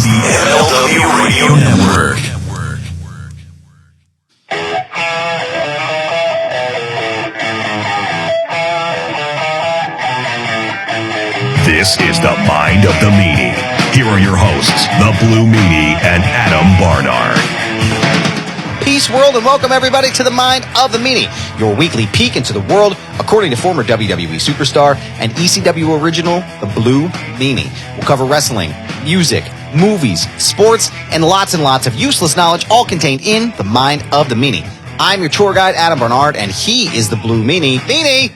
the MLW Radio Network. This is the Mind of the Meanie. Here are your hosts, the Blue Meanie and Adam Barnard. Peace, world, and welcome everybody to the Mind of the Meanie, your weekly peek into the world according to former WWE superstar and ECW original, the Blue Meanie. We'll cover wrestling, music, movies, sports, and lots of useless knowledge, all contained in the Mind of the Meanie. I'm your tour guide, Adam Barnard, and he is the Blue Meanie. Meanie,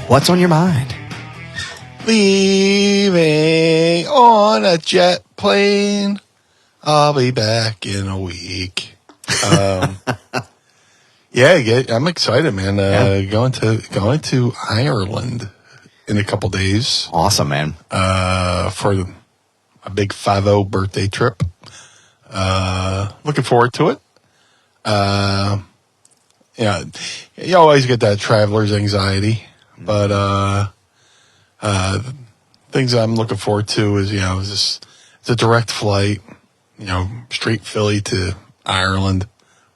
what's on your mind? Leaving on a jet plane. I'll be back in a week. Yeah, I'm excited, man. Going to Ireland in a couple days. Awesome, man. For a big 5-0 birthday trip. Looking forward to it. Yeah, you always get that traveler's anxiety, but things I'm looking forward to is, it's a direct flight, straight Philly to Ireland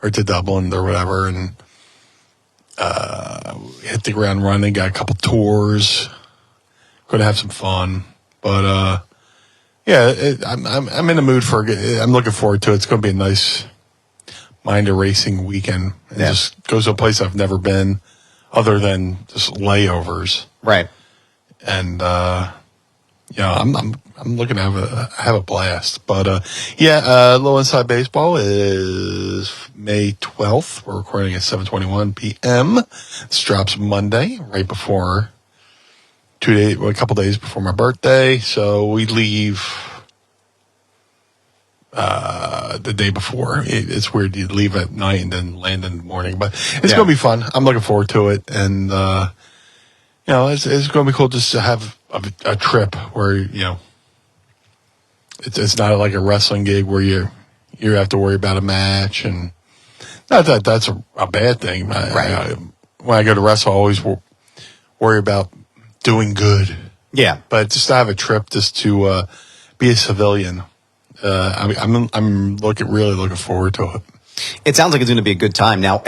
or to Dublin or whatever, and hit the ground running. Got a couple tours. Going to have some fun, but I'm in the mood for it. I'm looking forward to it. It's going to be a nice mind erasing weekend. It just goes to a place I've never been, other than just layovers. Right. And I'm looking to have a blast. But Low Inside Baseball is May 12th. We're recording at 7:21 p.m. This drops Monday, right before a couple days before my birthday. So we leave the day before. It's weird, you leave at night and then land in the morning, but it's going to be fun. I'm looking forward to it, and it's going to be cool just to have a trip where it's not like a wrestling gig where you have to worry about a match, and not that that's a bad thing. Right. When I go to wrestle, I always worry about doing good. Yeah, but just to have a trip, just to be a civilian. I'm really looking forward to it. It sounds like it's going to be a good time. Now,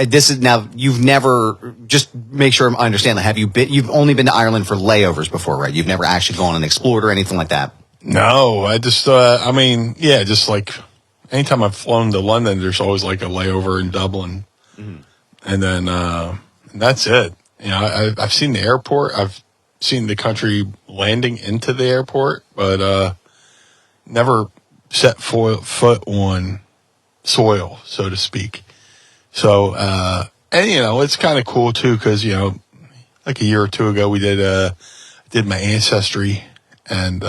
you've never, just make sure I understand that. You've only been to Ireland for layovers before, right? You've never actually gone and explored or anything like that? No, I just, just like anytime I've flown to London, there's always like a layover in Dublin. Mm-hmm. And then, that's it. I've seen the airport. I've seen the country landing into the airport, but, never set foot on soil, so to speak. So, it's kind of cool too, because, like a year or two ago, we did my ancestry, and,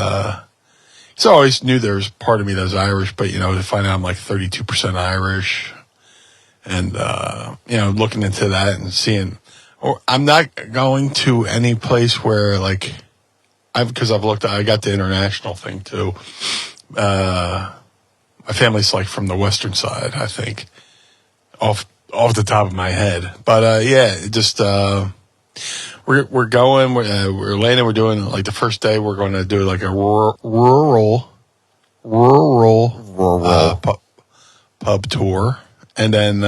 so I always knew there was part of me that was Irish, but, to find out I'm like 32% Irish, and, looking into that and seeing, or I'm not going to any place where I got the international thing too. My family's from the western side, I think, off the top of my head. But we're going, we're landing, we're doing the first day we're going to do a rural pub tour, and then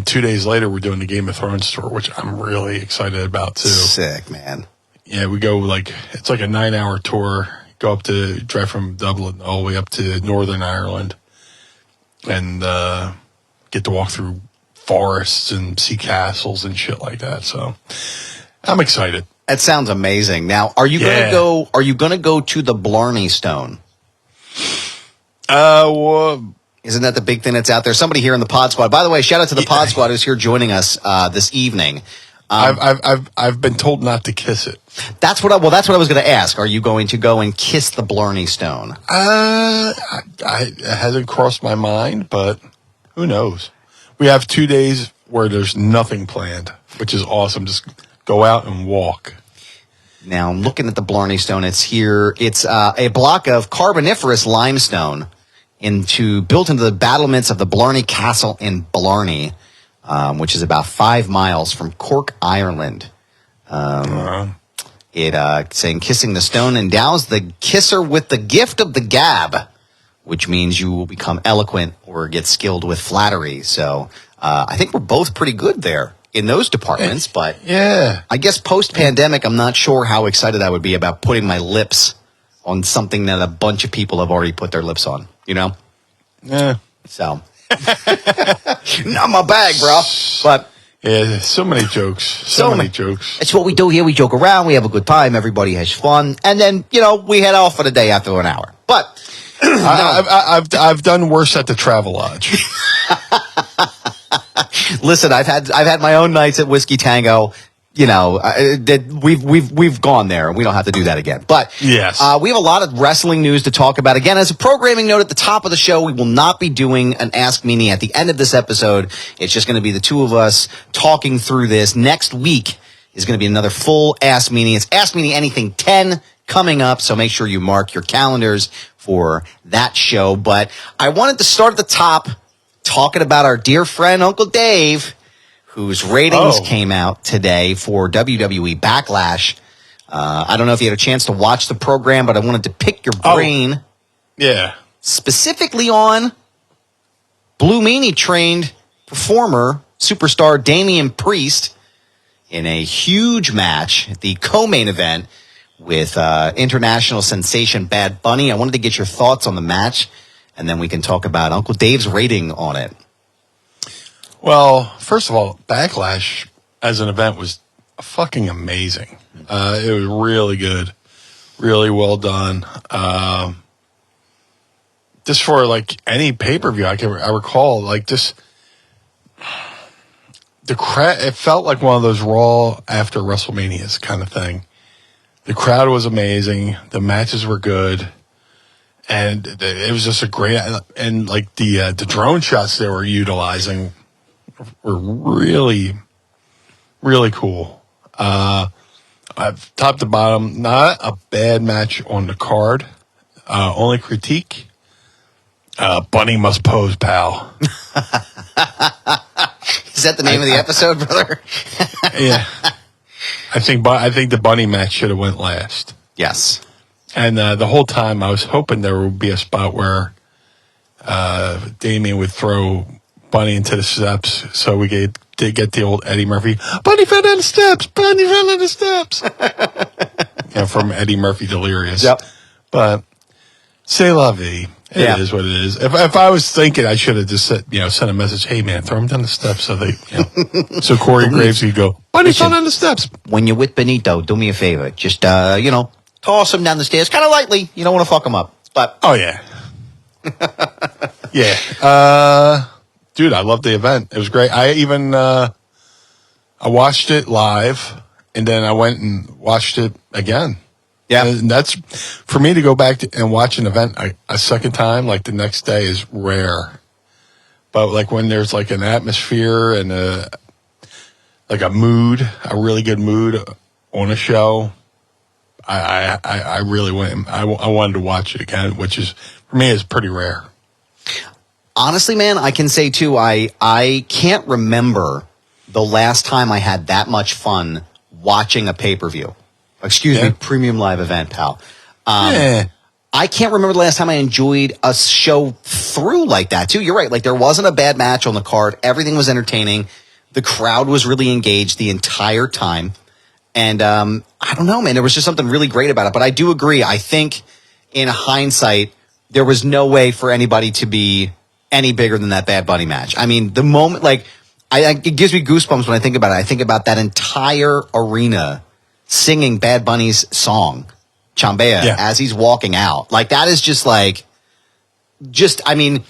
2 days later we're doing the Game of Thrones tour, which I'm really excited about too. Sick, man. Yeah, we go it's like a 9-hour tour. Drive from Dublin all the way up to Northern Ireland, and get to walk through forests and see castles and shit like that. So I'm excited. That sounds amazing. Now, are you gonna go? Are you gonna go to the Blarney Stone? Isn't that the big thing that's out there? Somebody here in the Pod Squad. By the way, shout out to the Pod Squad who's here joining us this evening. I've been told not to kiss it. That's what I was going to ask. Are you going to go and kiss the Blarney Stone? It hasn't crossed my mind, but who knows? We have 2 days where there's nothing planned, which is awesome. Just go out and walk. Now, I'm looking at the Blarney Stone. It's here. It's a block of Carboniferous limestone built into the battlements of the Blarney Castle in Blarney, which is about 5 miles from Cork, Ireland. It saying kissing the stone endows the kisser with the gift of the gab, which means you will become eloquent or get skilled with flattery. So I think we're both pretty good there in those departments. But yeah, I guess post-pandemic, I'm not sure how excited I would be about putting my lips on something that a bunch of people have already put their lips on, you know? Yeah. So, not my bag, bro. But yeah, so many jokes. So many jokes. It's what we do here. We joke around. We have a good time. Everybody has fun. And then, we head off for the day after an hour. But I've done worse at the Travelodge. Listen, I've had my own nights at Whiskey Tango. We've gone there, and we don't have to do that again. But yes, we have a lot of wrestling news to talk about. Again, as a programming note at the top of the show, we will not be doing an Ask Meanie at the end of this episode. It's just going to be the two of us talking through this. Next week is going to be another full Ask Meanie. It's Ask Meanie Anything 10 coming up, so make sure you mark your calendars for that show. But I wanted to start at the top, talking about our dear friend Uncle Dave, whose ratings came out today for WWE Backlash. I don't know if you had a chance to watch the program, but I wanted to pick your brain. Yeah. Specifically on Blue Meanie trained performer, superstar Damian Priest in a huge match, the co-main event with international sensation Bad Bunny. I wanted to get your thoughts on the match, and then we can talk about Uncle Dave's rating on it. Well, first of all, Backlash as an event was fucking amazing. It was really good, really well done. Just for like any pay-per-view, I recall like just the crowd. It felt like one of those Raw after WrestleManias kind of thing. The crowd was amazing. The matches were good. And it was just a great, and like the drone shots they were utilizing were really, really cool. Top to bottom, not a bad match on the card. Only critique, Bunny must pose, pal. Is that the name of the episode, brother? Yeah. I think the Bunny match should have went last. Yes. And the whole time I was hoping there would be a spot where Damian would throw Bunny into the steps, so we did get the old Eddie Murphy, Bunny fell down the steps, Bunny fell down the steps. From Eddie Murphy Delirious. Yep. But c'est la vie. It is what it is. If I was thinking, I should have just said, sent a message, hey man, throw him down the steps so they, so Corey Graves could go, Bunny fell down the steps. When you're with Benito, do me a favor. Just, toss him down the stairs kind of lightly. You don't want to fuck him up. But oh, yeah. Yeah. Dude, I loved the event. It was great. I even, I watched it live, and then I went and watched it again. Yeah. And that's, for me to go back and watch an event a second time, like the next day, is rare. But like when there's like an atmosphere and a mood, a really good mood on a show, I really went. I wanted to watch it again, which is, for me, is pretty rare. Honestly, man, I can say too, I can't remember the last time I had that much fun watching a pay-per-view. Excuse me, premium live event, pal. I can't remember the last time I enjoyed a show through like that too. You're right. Like there wasn't a bad match on the card. Everything was entertaining. The crowd was really engaged the entire time. And I don't know, man. There was just something really great about it. But I do agree. I think in hindsight, there was no way for anybody to be any bigger than that Bad Bunny match. I mean, the moment, like, it gives me goosebumps when I think about it. I think about that entire arena singing Bad Bunny's song, Chambea, as he's walking out. Like, that is just like, I mean,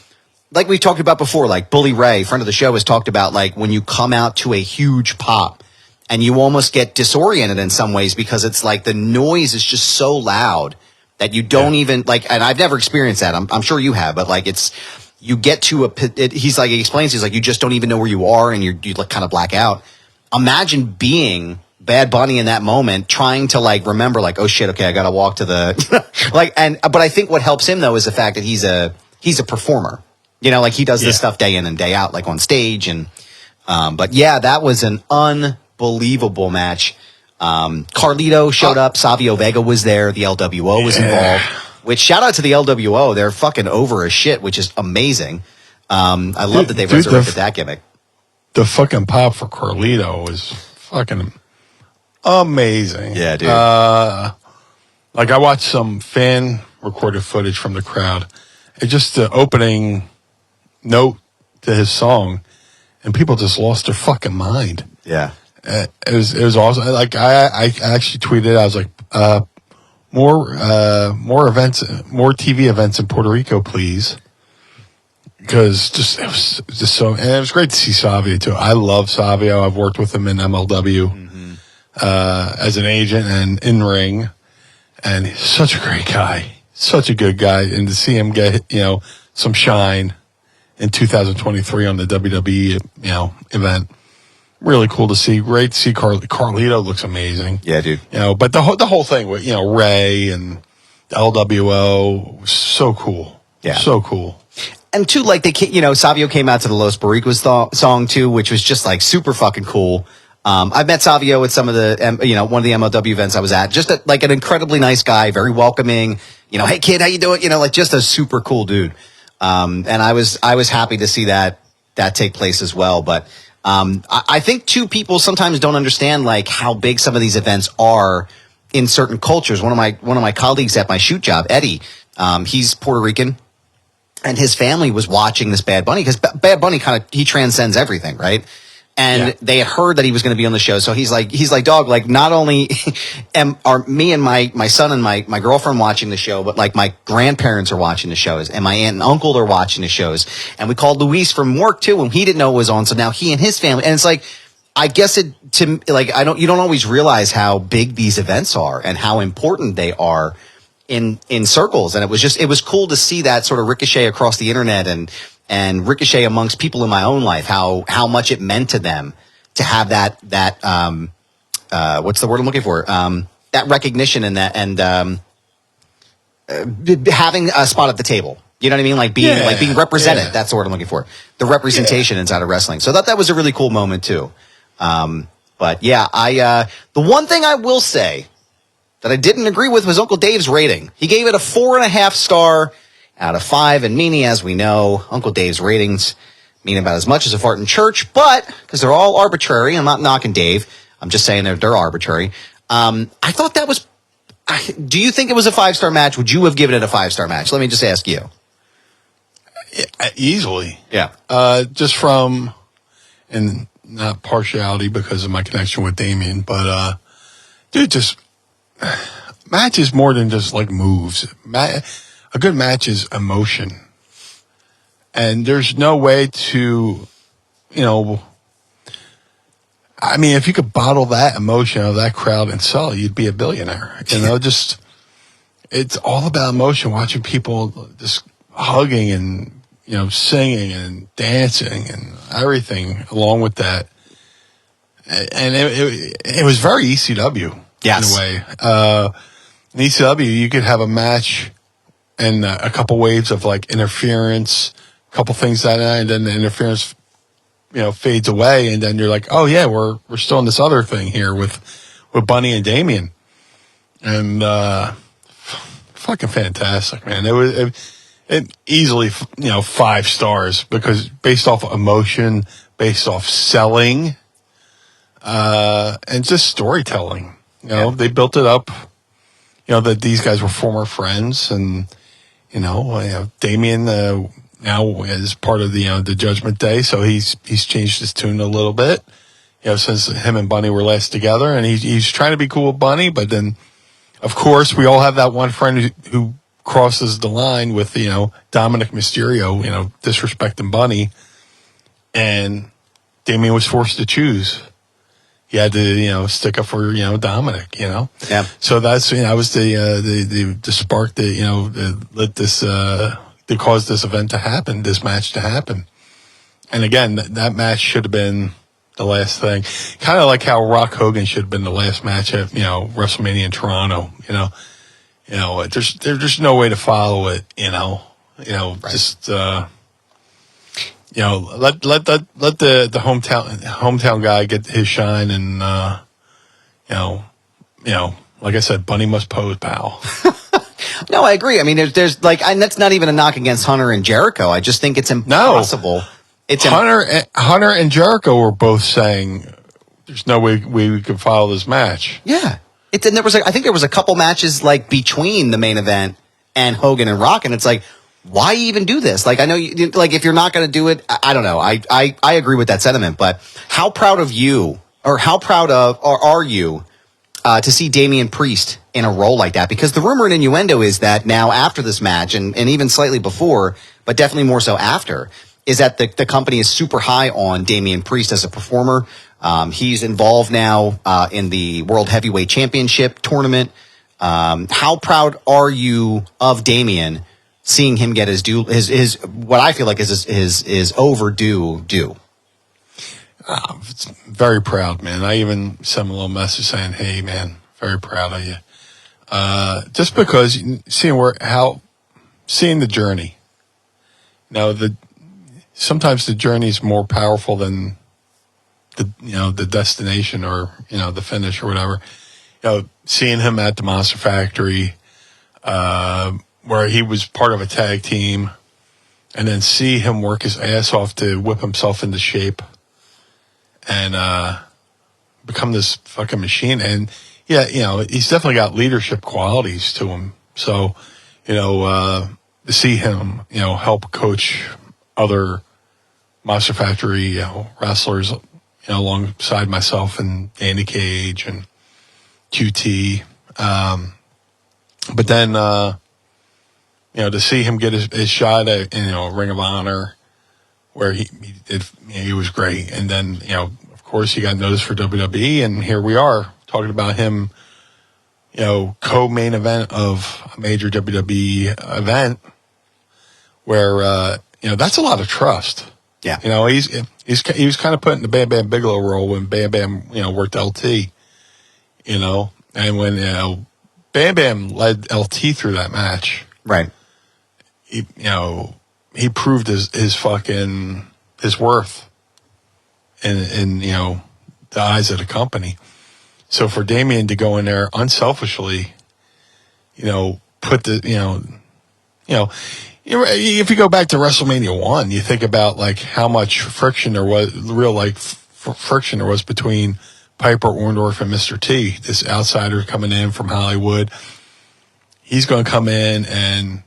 like we talked about before, like Bully Ray, friend of the show, has talked about, like, when you come out to a huge pop and you almost get disoriented in some ways because it's like the noise is just so loud that you don't even, like, and I've never experienced that. I'm sure you have, but like you get to he explains, he's like, you just don't even know where you are and you like kind of black out. Imagine being Bad Bunny in that moment, trying to like remember, like, oh shit, okay, I got to walk to the but I think what helps him though is the fact that he's a performer, like he does this stuff day in and day out, like on stage. And, but yeah, that was an unbelievable match. Carlito showed up. Savio Vega was there. The LWO was involved. Which, shout out to the LWO. They're fucking over as shit, which is amazing. I love that they resurrected that gimmick. The fucking pop for Carlito was fucking amazing. Yeah, dude. Like, I watched some fan recorded footage from the crowd. It's just the opening note to his song, and people just lost their fucking mind. Yeah. It was awesome. Like, I actually tweeted, I was like, more events, more TV events in Puerto Rico, please. Because it was just so, and it was great to see Savio too. I love Savio. I've worked with him in MLW as an agent and in ring, and he's such a great guy, such a good guy. And to see him get some shine in 2023 on the WWE event, really cool to see. Great to see. Carlito looks amazing. Yeah, dude. But the whole thing with Ray and the LWO was so cool. Yeah, so cool. And too, like Savio came out to the Los Barricos song too, which was just like super fucking cool. I met Savio at some of the one of the MLW events I was at. Just like an incredibly nice guy, very welcoming. Hey kid, how you doing? Like just a super cool dude. And I was happy to see that take place as well. But I think too, people sometimes don't understand like how big some of these events are in certain cultures. One of my colleagues at my shoot job, Eddie, he's Puerto Rican. And his family was watching this Bad Bunny because Bad Bunny he transcends everything, right? And they had heard that he was going to be on the show. So he's like, dog, like not only are me and my son and my girlfriend watching the show, but like my grandparents are watching the shows and my aunt and uncle are watching the shows. And we called Luis from work too, and he didn't know it was on. So now he and his family, and it's like, I guess you don't always realize how big these events are and how important they are in circles. And it was cool to see that sort of ricochet across the internet and ricochet amongst people in my own life, how much it meant to them to have that what's the word I'm looking for? That recognition and having a spot at the table. You know what I mean? Like being represented. Yeah. That's the word I'm looking for. The representation inside of wrestling. So that was a really cool moment too. But yeah, the one thing I will say that I didn't agree with was Uncle Dave's rating. He gave it a 4.5 star out of 5. And Meanie, as we know, Uncle Dave's ratings mean about as much as a fart in church, but because they're all arbitrary, I'm not knocking Dave. I'm just saying they're arbitrary. I thought that was. Do you think it was a 5-star match? Would you have given it a 5-star match? Let me just ask you. Easily. Yeah. Just from, and not partiality because of my connection with Damian, but dude, just. Match is more than just like moves. A good match is emotion. And there's no way to, I mean, if you could bottle that emotion of that crowd and sell it, you'd be a billionaire. Just, it's all about emotion, watching people just hugging and, singing and dancing and everything along with that. And it was very ECW. Yes. In a way. In ECW, you could have a match and a couple waves of like interference, a couple things that night, and then the interference, fades away, and then you're like, oh yeah, we're still in this other thing here with Bunny and Damian, and fucking fantastic, man. It easily 5 stars because based off emotion, based off selling, and just storytelling. They built it up, that these guys were former friends, and, Damian, now is part of the Judgment Day. So he's changed his tune a little bit, since him and Bunny were last together, and he's trying to be cool with Bunny. But then, of course, we all have that one friend who crosses the line with, Dominic Mysterio, disrespecting Bunny, and Damian was forced to choose. He had to, stick up for, Dominic, Yeah. So that's, was the spark that, let this, that caused this event to happen, this match to happen. And again, that match should have been the last thing. Kind of like how Rock Hogan should have been the last match at, WrestleMania in Toronto, there's just no way to follow it, right. Just, let the hometown guy get his shine, and like I said, Bunny must pose, pal. No, I agree. I mean, there's like, and that's not even a knock against Hunter and Jericho. I just think it's impossible. It's Hunter and Jericho were both saying there's no way we could follow this match. Yeah. And I think there was a couple matches like between the main event and Hogan and Rock, and it's like, why even do this? Like, I know like if you're not going to do it, I don't know. I agree with that sentiment, but how proud are you to see Damian Priest in a role like that? Because the rumor and innuendo is that now after this match, and even slightly before, but definitely more so after, is that the company is super high on Damian Priest as a performer. He's involved now in the World Heavyweight Championship tournament. How proud are you of Damian, seeing him get his due, his what I feel like is his overdue due? It's very proud, man. I even sent him a little message saying, "Hey, man, very proud of you." Just because seeing the journey. Sometimes the journey is more powerful than the destination or the finish or whatever. Seeing him at the Monster Factory, where he was part of a tag team, and then see him work his ass off to whip himself into shape and become this fucking machine. And he's definitely got leadership qualities to him. So, to see him, help coach other Monster Factory, wrestlers, alongside myself and Danny Cage and QT. But then, to see him get his shot at, Ring of Honor, where he was great. And then, of course, he got noticed for WWE, and here we are talking about him, co-main event of a major WWE event where, that's a lot of trust. Yeah. He was kind of put in the Bam Bam Bigelow role when Bam Bam, worked LT, and when, Bam Bam led LT through that match. Right. He proved his worth in the eyes of the company. So for Damian to go in there unselfishly, put if you go back to WrestleMania 1, you think about like how much friction there was, friction there was between Piper, Orndorff, and Mr. T, this outsider coming in from Hollywood. He's going to come in and,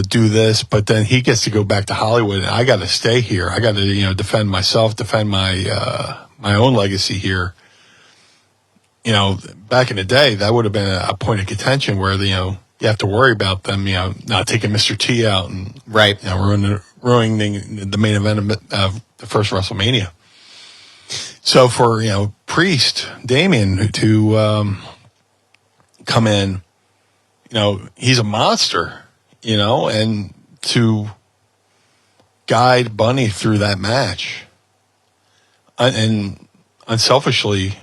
do this, but then he gets to go back to Hollywood, and I got to stay here. I got to, defend myself, defend my own legacy here. Back in the day, that would have been a point of contention where, you have to worry about them, not taking Mr. T out and right, ruining the main event of the first WrestleMania. So for Priest, Damian to come in, he's a monster, and to guide Bunny through that match and unselfishly,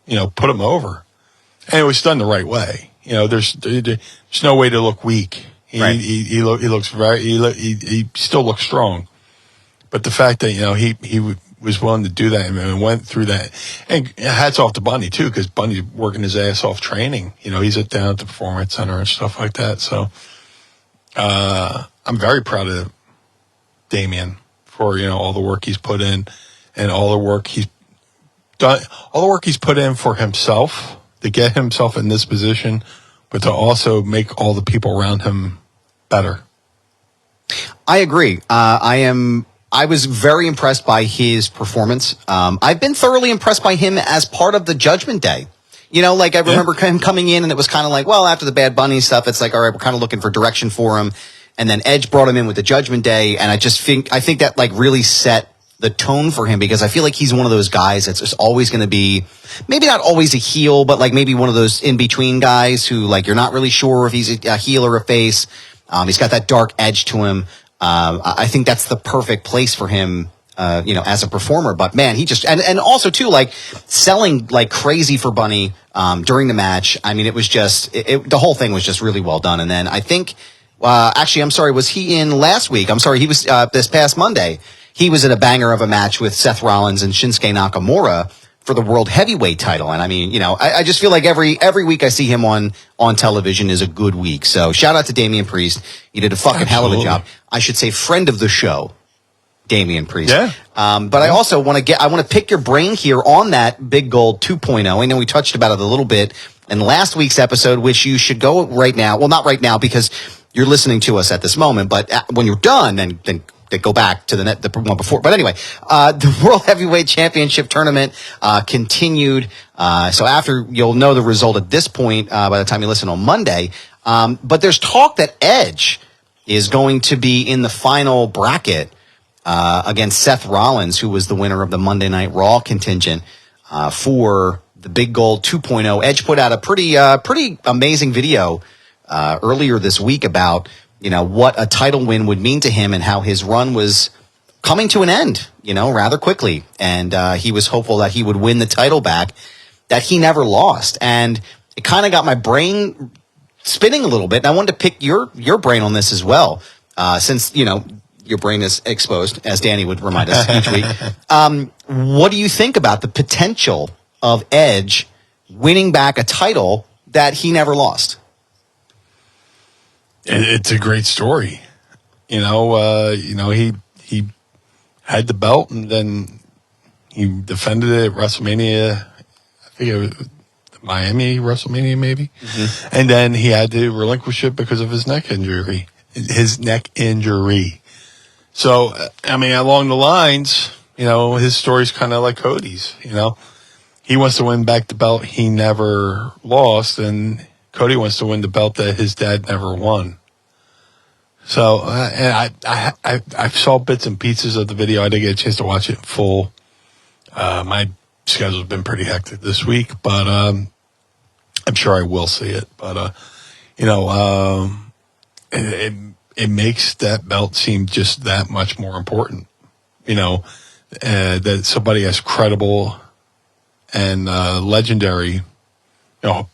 put him over, and it was done the right way. There's no way to look weak. He still looks strong, but the fact that he was willing to do that and went through that, and hats off to Bunny too, because Bunny's working his ass off training. He's down at the Performance Center and stuff like that. So I'm very proud of Damian for all the work he's put in and all the work he's done, all the work he's put in for himself to get himself in this position, but to also make all the people around him better. I agree. I was very impressed by his performance. I've been thoroughly impressed by him as part of the Judgment Day. I remember him coming in, and it was kind of like, well, after the Bad Bunny stuff, it's like, all right, we're kind of looking for direction for him. And then Edge brought him in with the Judgment Day, and I think that like really set the tone for him, because I feel like he's one of those guys that's just always going to be, maybe not always a heel, but like maybe one of those in-between guys who like you're not really sure if he's a heel or a face. He's got that dark edge to him. I think that's the perfect place for him, as a performer. But man, he just, and also too, like selling like crazy for Bunny, during the match. I mean, it was just, the whole thing was just really well done. And then I think, actually, I'm sorry, was he in last week? I'm sorry, he was, this past Monday. He was in a banger of a match with Seth Rollins and Shinsuke Nakamura for the world heavyweight title. And I mean, you know, I just feel like every week I see him on television is a good week. So shout out to Damian Priest. He did a fucking hell of a job. I should say friend of the show, Damian Priest. Yeah. But I also want to pick your brain here on that Big Gold 2.0. I know we touched about it a little bit in last week's episode, which you should go right now. Well, not right now because you're listening to us at this moment, but when you're done, then go back to the one before. But anyway, the World Heavyweight Championship tournament continued. So after, you'll know the result at this point by the time you listen on Monday. But there's talk that Edge is going to be in the final bracket against Seth Rollins, who was the winner of the Monday Night Raw contingent for the Big Gold 2.0. Edge put out a pretty amazing video earlier this week about, you know, what a title win would mean to him and how his run was coming to an end, you know, rather quickly. And he was hopeful that he would win the title back that he never lost. And it kind of got my brain spinning a little bit. And I wanted to pick your brain on this as well, since, you know, your brain is exposed, as Danny would remind us each week. What do you think about the potential of Edge winning back a title that he never lost? It's a great story. He had the belt and then he defended it at WrestleMania. I think it was Miami WrestleMania maybe. Mm-hmm. And then he had to relinquish it because of his neck injury. So, I mean, along the lines, you know, his story's kind of like Cody's, you know. He wants to win back the belt he never lost, and Cody wants to win the belt that his dad never won. So, and I saw bits and pieces of the video. I didn't get a chance to watch it in full. My schedule's been pretty hectic this week, but I'm sure I will see it. But, it makes that belt seem just that much more important, you know, that somebody as credible and legendary, you know,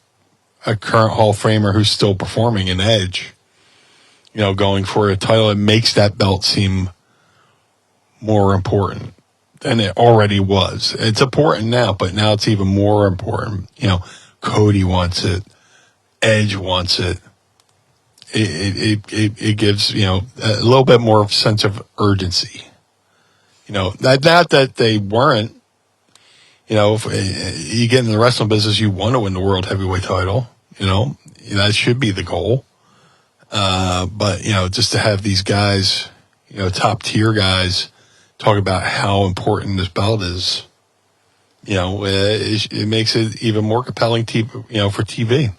a current Hall of Famer who's still performing in Edge, you know, going for a title, it makes that belt seem more important than it already was. It's important now, but now it's even more important. You know, Cody wants it. Edge wants it. It gives, you know, a little bit more sense of urgency. You know, not that they weren't, you know, if you get in the wrestling business, you want to win the world heavyweight title, you know, that should be the goal. But, you know, just to have these guys, you know, top tier guys talk about how important this belt is, you know, it makes it even more compelling, you know, for TV.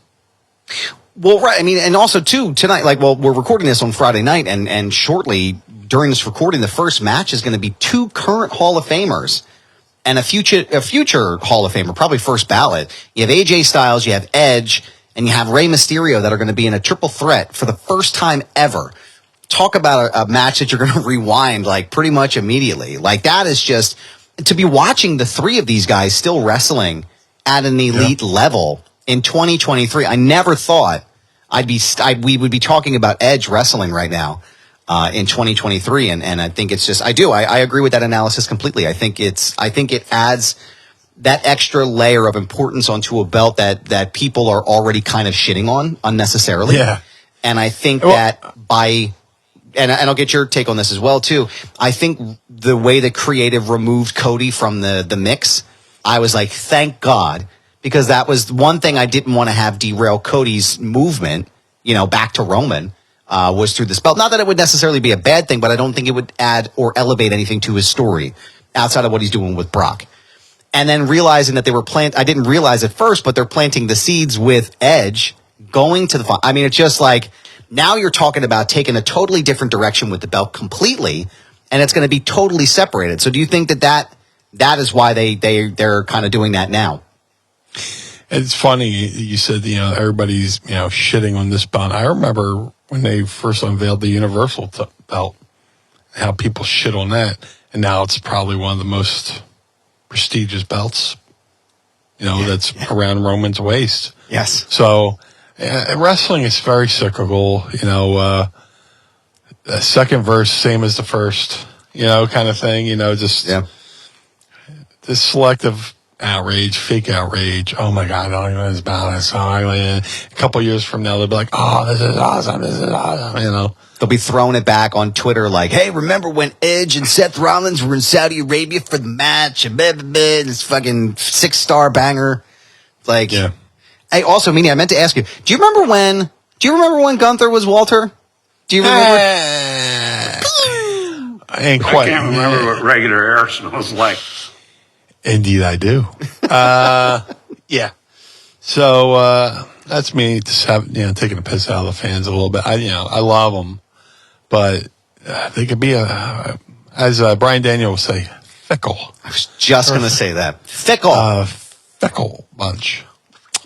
Well, right. I mean, and also too tonight, like, well, we're recording this on Friday night, and shortly during this recording, the first match is going to be two current Hall of Famers and a future Hall of Famer, probably first ballot. You have AJ Styles, you have Edge, and you have Rey Mysterio that are going to be in a triple threat for the first time ever. Talk about a match that you're going to rewind like pretty much immediately. Like, that is just to be watching the three of these guys still wrestling at an elite level in 2023. I never thought we would be talking about Edge wrestling right now in 2023, and I think it's just I agree with that analysis completely. I think it adds that extra layer of importance onto a belt that people are already kind of shitting on unnecessarily. Yeah, and I think that and I'll get your take on this as well too. I think the way that creative removed Cody from the mix, I was like, thank God. Because that was one thing I didn't want to have derail Cody's movement, you know, back to Roman, was through this belt. Not that it would necessarily be a bad thing, but I don't think it would add or elevate anything to his story outside of what he's doing with Brock. And then realizing that they were I didn't realize at first, but they're planting the seeds with Edge going to the final. I mean, it's just like, now you're talking about taking a totally different direction with the belt completely, and it's going to be totally separated. So do you think that is why they're kind of doing that now? It's funny you said, you know, everybody's, you know, shitting on this belt. I remember when they first unveiled the Universal belt, how people shit on that, and now it's probably one of the most prestigious belts, you know, that's around Roman's waist. Yes. So wrestling is very cyclical, you know, the second verse, same as the first, you know, kind of thing, you know, just this selective outrage, fake outrage. Oh my God, I don't even know what it's about. So a couple years from now, they'll be like, oh, this is awesome. You know. They'll be throwing it back on Twitter like, hey, remember when Edge and Seth Rollins were in Saudi Arabia for the match? And blah, blah, blah, this fucking 6-star banger. Like, yeah. Hey, also, Meanie, I meant to ask you, do you remember when Gunther was Walter? Do you remember? I can't remember what regular air smells like. Indeed, I do. Yeah. So that's me just taking a piss out of the fans a little bit. I love them, but they could be as Brian Daniel would say, fickle. I was just going to say that. Fickle. Fickle bunch.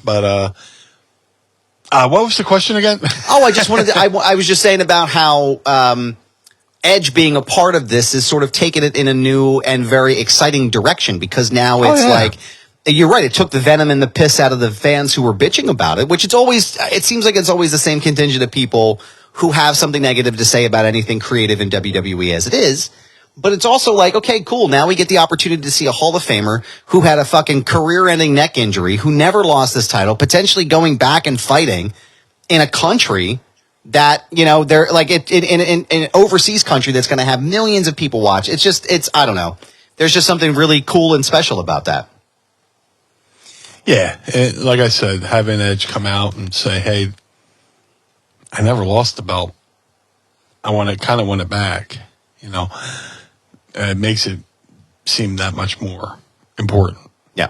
But what was the question again? Oh, I just wanted to, I was just saying about how Edge being a part of this is sort of taking it in a new and very exciting direction, because now it's like, you're right, it took the venom and the piss out of the fans who were bitching about it, which it seems like it's always the same contingent of people who have something negative to say about anything creative in WWE as it is. But it's also like, okay, cool. Now we get the opportunity to see a Hall of Famer who had a fucking career-ending neck injury, who never lost this title, potentially going back and fighting in a country that, they're like in an overseas country that's going to have millions of people watch. I don't know. There's just something really cool and special about that. Yeah. Like I said, having Edge come out and say, hey, I never lost the belt. I want it back, It makes it seem that much more important. Yeah.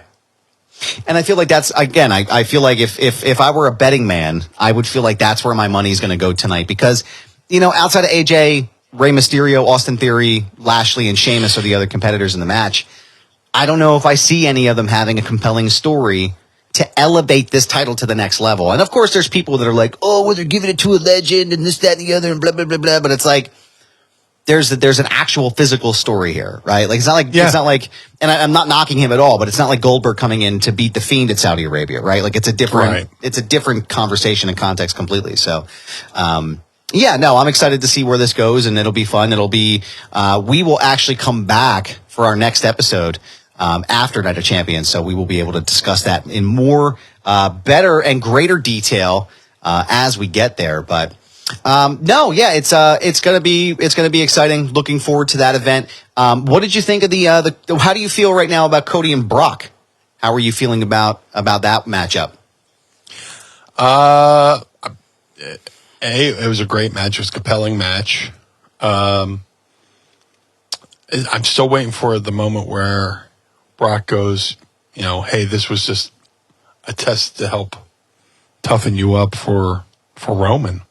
And I feel like that's, again, I feel like if I were a betting man, I would feel like that's where my money's going to go tonight, because, outside of AJ, Rey Mysterio, Austin Theory, Lashley, and Sheamus are the other competitors in the match. I don't know if I see any of them having a compelling story to elevate this title to the next level. And of course, there's people that are like, oh, well, they're giving it to a legend and this, that, and the other, and blah, blah, blah, blah. But it's like, there's an actual physical story here, right? Like, it's not like, and I'm not knocking him at all, but it's not like Goldberg coming in to beat the Fiend at Saudi Arabia, right? Like, it's a different conversation and context completely. So, I'm excited to see where this goes, and it'll be fun. We will actually come back for our next episode, after Night of Champions. So we will be able to discuss that in more, better and greater detail, as we get there. But, it's gonna be exciting. Looking forward to that event. What did you think of how do you feel right now about Cody and Brock? How are you feeling about that matchup? It was a great match. It was a compelling match. I'm still waiting for the moment where Brock goes, hey, this was just a test to help toughen you up for Roman.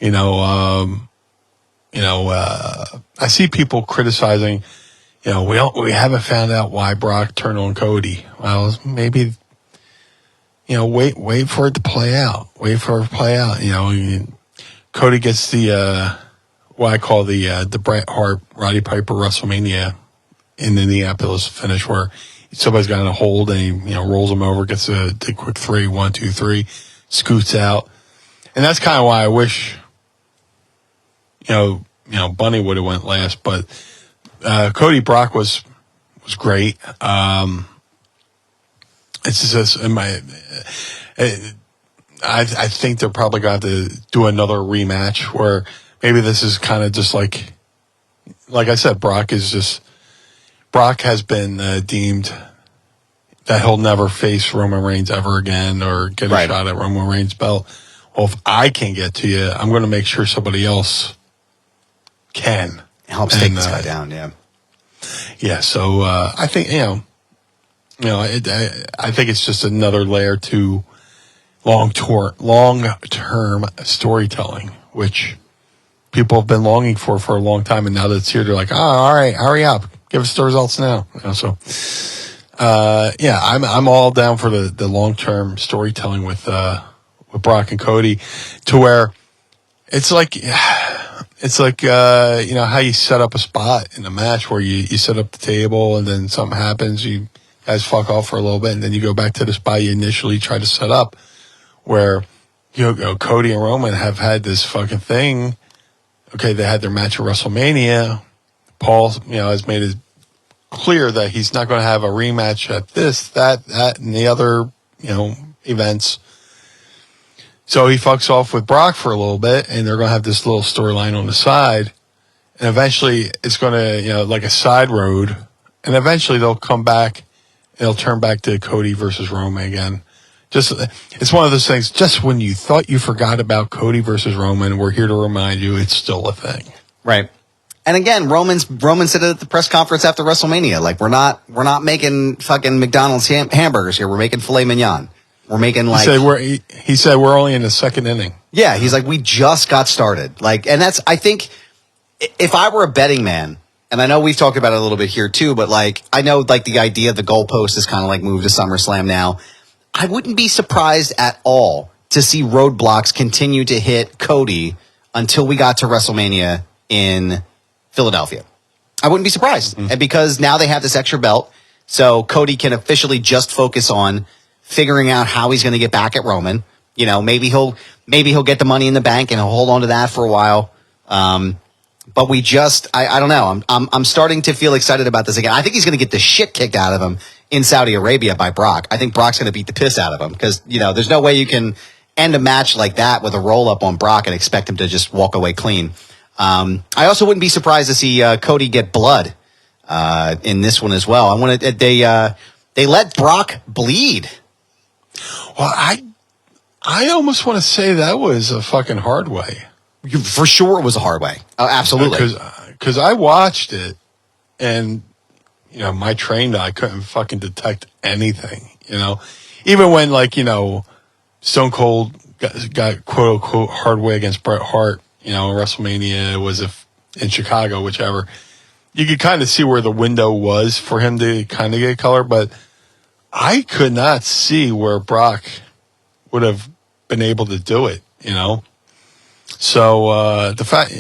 I see people criticizing, we haven't found out why Brock turned on Cody. Well, maybe, wait for it to play out. Cody gets the, what I call the Bret Hart, Roddy Piper WrestleMania in Indianapolis finish, where somebody's got a hold and he, rolls him over, gets a quick 3, 1, 2, 3, scoots out. And that's kind of why I wish, Bunny would have went last, but Cody Brock was great. It's just I think they're probably going to do another rematch where maybe this is kind of just like I said, Brock has been deemed that he'll never face Roman Reigns ever again or get a shot at Roman Reigns' belt. Well, if I can't get to you, I'm going to make sure somebody else can. Helps take this guy down, yeah. Yeah, so I think, I think it's just another layer to long-term storytelling, which people have been longing for a long time, and now that it's here, they're like, all right, hurry up, give us the results now. I'm all down for the long-term storytelling with Brock and Cody, to where it's like how you set up a spot in a match where you set up the table and then something happens, you guys fuck off for a little bit, and then you go back to the spot you initially tried to set up, where Cody and Roman have had this fucking thing. Okay, they had their match at WrestleMania. Paul, has made his clear that he's not going to have a rematch at this, that, and the other, events. So he fucks off with Brock for a little bit, and they're going to have this little storyline on the side. And eventually it's going to, like a side road. And eventually they'll come back. It'll turn back to Cody versus Roman again. It's one of those things, just when you thought you forgot about Cody versus Roman, we're here to remind you it's still a thing. Right. And again, Roman said it at the press conference after WrestleMania. Like, we're not making fucking McDonald's hamburgers here. We're making filet mignon. We're making like... He said we're only in the second inning. Yeah, he's like, we just got started. Like, and that's, I think, if I were a betting man, and I know we've talked about it a little bit here too, but like, I know like the idea of the goalpost is kind of like moved to SummerSlam now. I wouldn't be surprised at all to see roadblocks continue to hit Cody until we got to WrestleMania in Philadelphia. I wouldn't be surprised. And because now they have this extra belt, so Cody can officially just focus on figuring out how he's going to get back at Roman. Maybe he'll get the Money in the Bank and he'll hold on to that for a while. But I don't know. I'm starting to feel excited about this again. I think he's going to get the shit kicked out of him in Saudi Arabia by Brock. I think Brock's going to beat the piss out of him because, there's no way you can end a match like that with a roll up on Brock and expect him to just walk away clean. I also wouldn't be surprised to see Cody get blood in this one as well. They let Brock bleed. Well, I almost want to say that was a fucking hard way. For sure, it was a hard way. Oh, absolutely. Because I watched it, and my trained eye couldn't fucking detect anything. Even when Stone Cold got quote unquote hard way against Bret Hart. WrestleMania was in Chicago, whichever. You could kind of see where the window was for him to kind of get color, but I could not see where Brock would have been able to do it, So, the fact,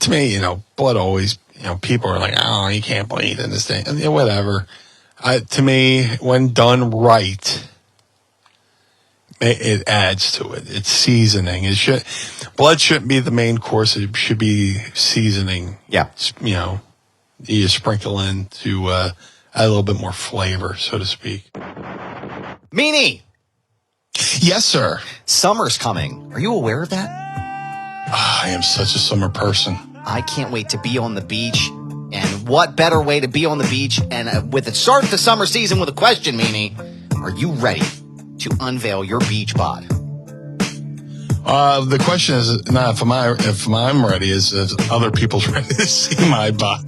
to me, blood always, people are like, oh, you can't bleed in this thing. And, whatever. To me, when done right, it adds to it. It's seasoning. Blood shouldn't be the main course. It should be seasoning. Yeah. You sprinkle in to add a little bit more flavor, so to speak. Meanie! Yes, sir. Summer's coming. Are you aware of that? I am such a summer person. I can't wait to be on the beach. And what better way to be on the beach and with it start the summer season with a question, Meanie. Are you ready to unveil your beach bod? The question is not if I'm ready, is if other people's ready to see my body.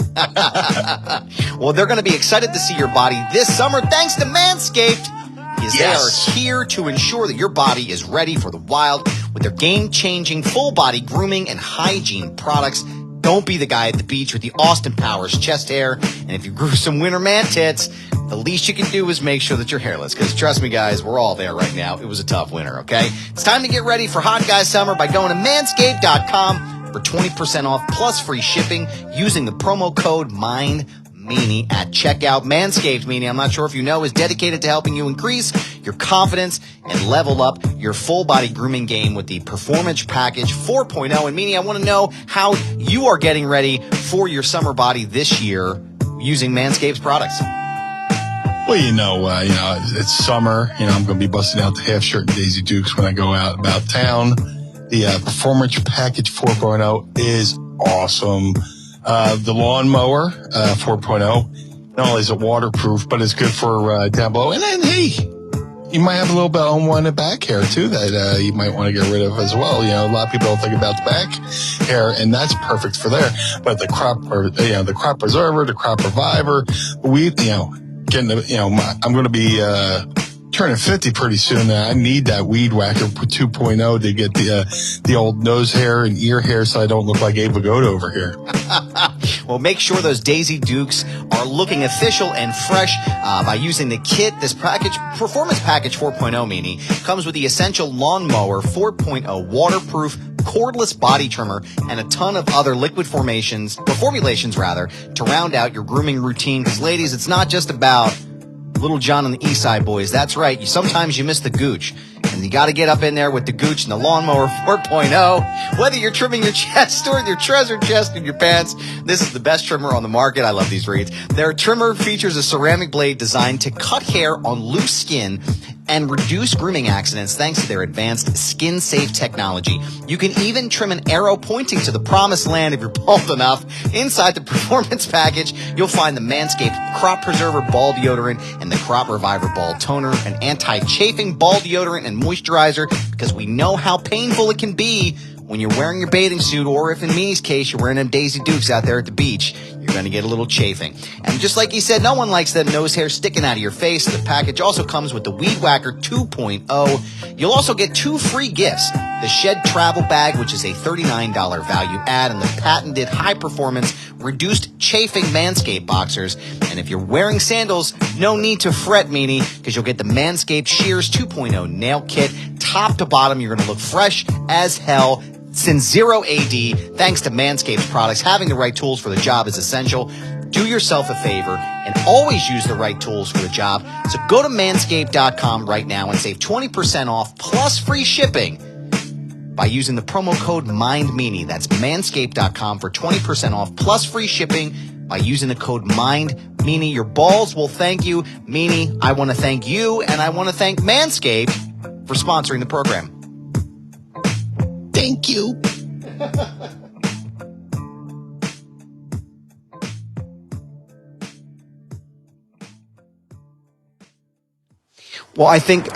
Well, they're going to be excited to see your body this summer thanks to Manscaped. Because they are here to ensure that your body is ready for the wild with their game-changing full-body grooming and hygiene products. Don't be the guy at the beach with the Austin Powers chest hair. And if you grew some winter man tits, the least you can do is make sure that you're hairless. Because trust me, guys, we're all there right now. It was a tough winter, okay? It's time to get ready for Hot Guy Summer by going to manscaped.com for 20% off plus free shipping using the promo code MINDMeanie at checkout. Manscaped, Meanie, I'm not sure if you know, is dedicated to helping you increase your confidence and level up your full-body grooming game with the Performance Package 4.0. And Meanie, I want to know how you are getting ready for your summer body this year using Manscaped's products. Well, it's summer. I'm going to be busting out the half shirt and Daisy Dukes when I go out about town. The Performance Package 4.0 is awesome. The lawnmower 4.0, not only is it waterproof, but it's good for down below. And then, hey, you might have a little bit of unwanted back hair too that you might want to get rid of as well. A lot of people don't think about the back hair, and that's perfect for there. But the crop preserver, the crop reviver, I'm going to be turning 50 pretty soon. I need that Weed Whacker 2.0 to get the old nose hair and ear hair so I don't look like Abe Vigoda over here. Well, make sure those Daisy Dukes are looking official and fresh by using the kit. This package, Performance Package 4.0, Meanie, comes with the Essential Lawnmower 4.0 waterproof cordless body trimmer and a ton of other liquid formulations to round out your grooming routine. Because, ladies, it's not just about Little John and the East Side Boys. That's right. Sometimes you miss the gooch. And you got to get up in there with the Gooch and the Lawnmower 4.0. Whether you're trimming your chest or your treasure chest in your pants, this is the best trimmer on the market. I love these reads. Their trimmer features a ceramic blade designed to cut hair on loose skin and reduce grooming accidents thanks to their advanced skin-safe technology. You can even trim an arrow pointing to the promised land if you're bald enough. Inside the performance package, you'll find the Manscaped Crop Preserver Ball Deodorant and the Crop Reviver Ball Toner, an anti-chafing ball deodorant and moisturizer, because we know how painful it can be when you're wearing your bathing suit, or if in Meanie's case, you're wearing them Daisy Dukes out there at the beach, you're going to get a little chafing. And just like he said, no one likes that nose hair sticking out of your face. The package also comes with the Weed Whacker 2.0. You'll also get 2 free gifts. The Shed Travel Bag, which is a $39 value add, and the patented high-performance reduced chafing Manscaped boxers. And if you're wearing sandals, no need to fret, Meanie, because you'll get the Manscaped Shears 2.0 nail kit. Top to bottom, you're going to look fresh as hell. Since zero AD, thanks to Manscaped's products, having the right tools for the job is essential. Do yourself a favor and always use the right tools for the job. So go to manscaped.com right now and save 20% off plus free shipping by using the promo code MINDMeanie. That's manscaped.com for 20% off plus free shipping by using the code MINDMeanie. Your balls will thank you. Meanie, I want to thank you, and I want to thank Manscaped for sponsoring the program. Thank you. Well, I think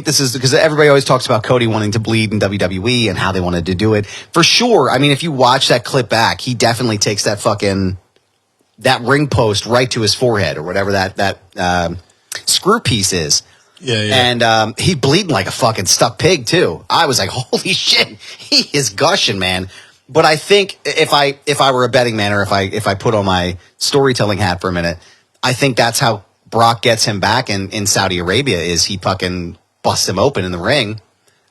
this is because everybody always talks about Cody wanting to bleed in WWE and how they wanted to do it. For sure. I mean, if you watch that clip back, he definitely takes that ring post right to his forehead or whatever that screw piece is. Yeah. And he bleeding like a fucking stuck pig too. I was like, holy shit, he is gushing, man. But I think if I were a betting man, or if I put on my storytelling hat for a minute, I think that's how Brock gets him back in Saudi Arabia, is he fucking busts him open in the ring.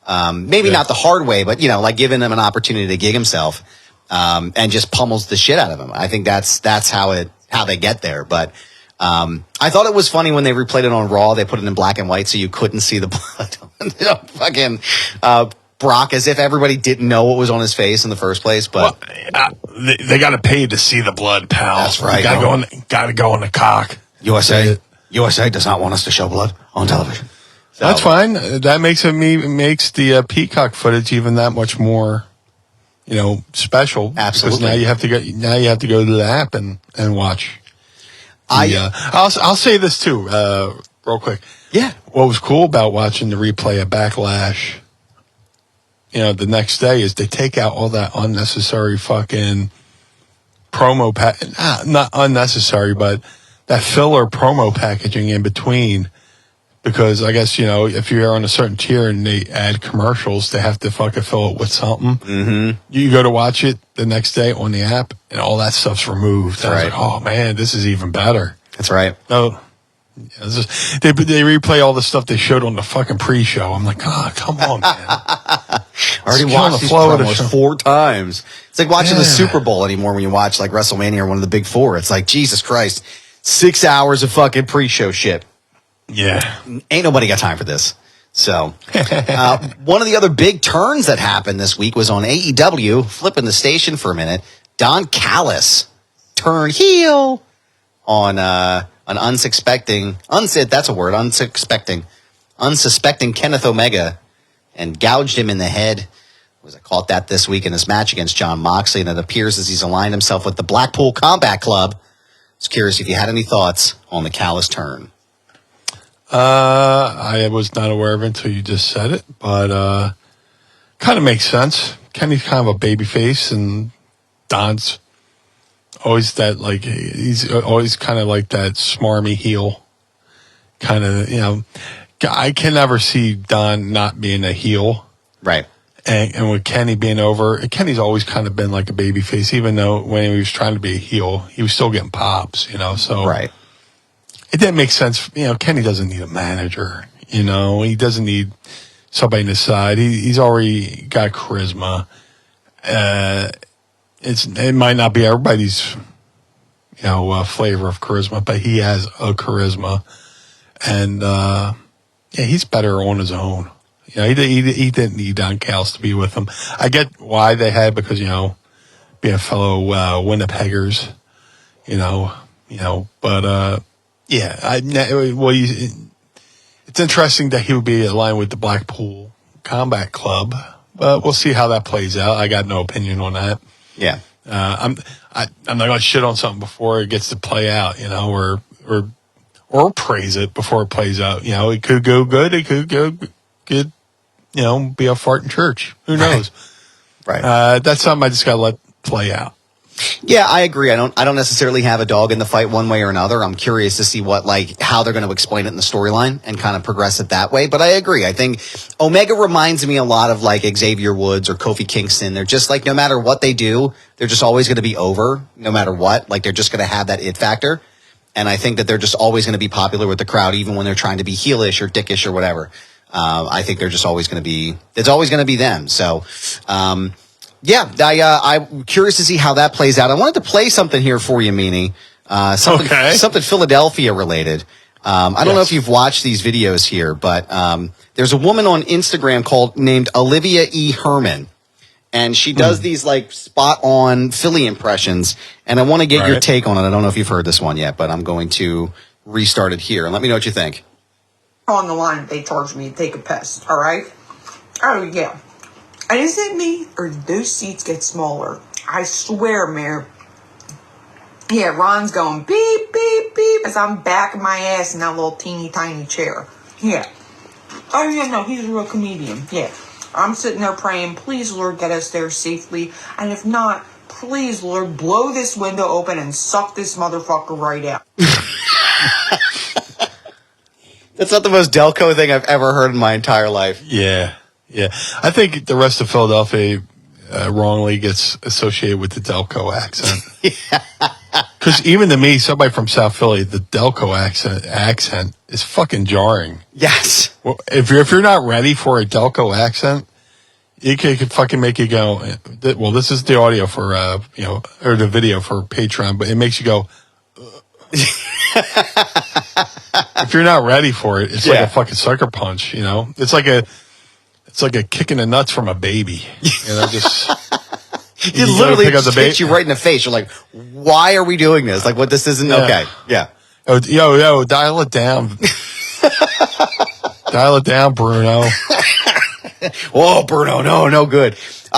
Maybe not the hard way, but like giving him an opportunity to gig himself, and just pummels the shit out of him. I think that's how they get there. But I thought it was funny when they replayed it on Raw. They put it in black and white so you couldn't see the blood. Fucking Brock, as if everybody didn't know what was on his face in the first place. But they got to pay to see the blood, pal. That's right. Got to go on the cock. USA does not want us to show blood on television. So, that's fine. That makes the Peacock footage even that much more, special. Absolutely. Because now you have to go to the app and watch. I'll say this too, real quick. Yeah. What was cool about watching the replay of Backlash, the next day, is they take out all that unnecessary fucking promo not unnecessary, but that filler promo packaging in between. Because I guess, if you're on a certain tier and they add commercials, they have to fucking fill it with something. Mm-hmm. You go to watch it the next day on the app, and all that stuff's removed. That's right. I was like, oh, man, this is even better. That's right. No, they replay all the stuff they showed on the fucking pre-show. I'm like, come on, man. I already watched these promos 4 times. It's like watching the Super Bowl anymore when you watch like WrestleMania or one of the big 4. It's like, Jesus Christ, 6 hours of fucking pre-show shit. Yeah. Ain't nobody got time for this. So, one of the other big turns that happened this week was on AEW, flipping the station for a minute. Don Callis turned heel on an unsuspecting Kenneth Omega and gouged him in the head. I caught that this week in his match against Jon Moxley, and it appears as he's aligned himself with the Blackpool Combat Club. I was curious if you had any thoughts on the Callis turn. I was not aware of it until you just said it, but kind of makes sense. Kenny's kind of a baby face, and Don's always that, like, he's always kind of like that smarmy heel. Kind of, I can never see Don not being a heel. Right. And with Kenny being over, Kenny's always kind of been like a baby face, even though when he was trying to be a heel, he was still getting pops, so. Right. It didn't make sense. Kenny doesn't need a manager. He doesn't need somebody on his side. He's already got charisma. It might not be everybody's, flavor of charisma, but he has a charisma, and he's better on his own. You know, he didn't need Don Callis to be with him. I get why they had, because, you know, being fellow Winnipeggers, but it's interesting that he would be aligned with the Blackpool Combat Club, but we'll see how that plays out. I got no opinion on that. Yeah. I'm not going to shit on something before it gets to play out, or praise it before it plays out. You know, it could go good. It could go good, be a fart in church. Who knows? Right. That's something I just got to let play out. Yeah, I agree. I don't necessarily have a dog in the fight one way or another. I'm curious to see how they're going to explain it in the storyline and kind of progress it that way. But I agree. I think Omega reminds me a lot of like Xavier Woods or Kofi Kingston. They're just like, no matter what they do, they're just always going to be over no matter what. Like they're just going to have that it factor. And I think that they're just always going to be popular with the crowd, even when they're trying to be heelish or dickish or whatever. I think they're just always going to be, it's always going to be them. So, I'm curious to see how that plays out. I wanted to play something here for you, Meanie. Something Philadelphia related. I don't know if you've watched these videos here, but there's a woman on Instagram named Olivia E. Herman, and she does these like spot on Philly impressions. And I want to get your take on it. I don't know if you've heard this one yet, but I'm going to restart it here and let me know what you think. On the line, they charged me to take a piss. All right. Oh yeah. And is it me or did those seats get smaller? I swear, Mayor. Yeah, Ron's going beep, beep, beep as I'm backing my ass in that little teeny tiny chair. Yeah. Oh, yeah, no, he's a real comedian. Yeah. I'm sitting there praying, please, Lord, get us there safely. And if not, please, Lord, blow this window open and suck this motherfucker right out. That's not the most Delco thing I've ever heard in my entire life. Yeah. Yeah, I think the rest of Philadelphia wrongly gets associated with the Delco accent. Because even to me, somebody from South Philly, the Delco accent is fucking jarring. Yes. Well, if you're not ready for a Delco accent, it could fucking make you go. Well, this is the audio for or the video for Patreon, but it makes you go. If you're not ready for it, it's like a fucking sucker punch. It's like a kick in the nuts from a baby. Just it literally just hits you right in the face. You're like, why are we doing this? Like, what? This isn't okay. Yeah. Oh, yo, dial it down. Dial it down, Bruno. Whoa, Bruno, no good.